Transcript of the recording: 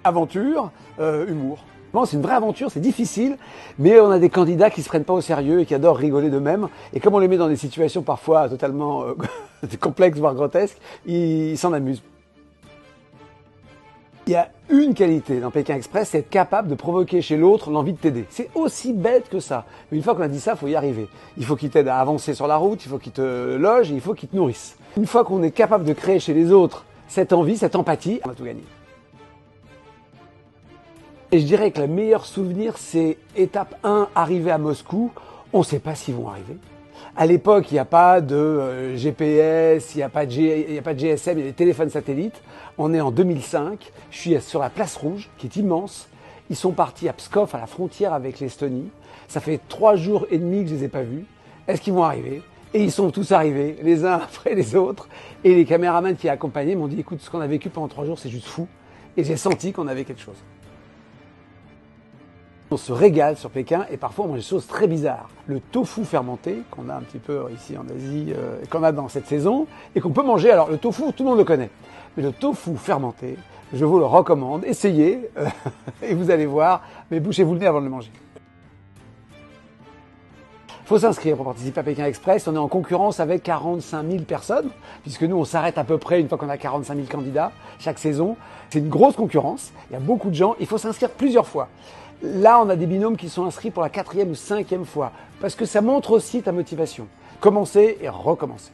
Aventure, humour. C'est une vraie aventure, c'est difficile, mais on a des candidats qui se prennent pas au sérieux et qui adorent rigoler d'eux-mêmes. Et comme on les met dans des situations parfois totalement complexes, voire grotesques, ils s'en amusent. Il y a une qualité dans Pékin Express, c'est être capable de provoquer chez l'autre l'envie de t'aider. C'est aussi bête que ça. Mais une fois qu'on a dit ça, il faut y arriver. Il faut qu'il t'aide à avancer sur la route, il faut qu'il te loge, et il faut qu'il te nourrisse. Une fois qu'on est capable de créer chez les autres cette envie, cette empathie, on a tout gagné. Et je dirais que le meilleur souvenir, c'est étape 1, arriver à Moscou. On ne sait pas s'ils vont arriver. À l'époque, il n'y a pas de GPS, il n'y a pas de GSM, il y a des téléphones satellites. On est en 2005, je suis sur la place rouge, qui est immense. Ils sont partis à Pskov, à la frontière avec l'Estonie. Ça fait 3 jours et demi que je ne les ai pas vus. Est-ce qu'ils vont arriver? Et ils sont tous arrivés, les uns après les autres. Et les caméramans qui accompagnaient m'ont dit, écoute, ce qu'on a vécu pendant 3 jours, c'est juste fou. Et j'ai senti qu'on avait quelque chose. On se régale sur Pékin et parfois on mange des choses très bizarres. Le tofu fermenté, qu'on a un petit peu ici en Asie, qu'on a dans cette saison, et qu'on peut manger. Alors le tofu, tout le monde le connaît. Mais le tofu fermenté, je vous le recommande. Essayez et vous allez voir, mais bouchez-vous le nez avant de le manger. Il faut s'inscrire pour participer à Pékin Express. On est en concurrence avec 45 000 personnes, puisque nous, on s'arrête à peu près une fois qu'on a 45 000 candidats chaque saison. C'est une grosse concurrence. Il y a beaucoup de gens. Il faut s'inscrire plusieurs fois. Là, on a des binômes qui sont inscrits pour la 4e ou 5e fois, parce que ça montre aussi ta motivation. Commencer et recommencer.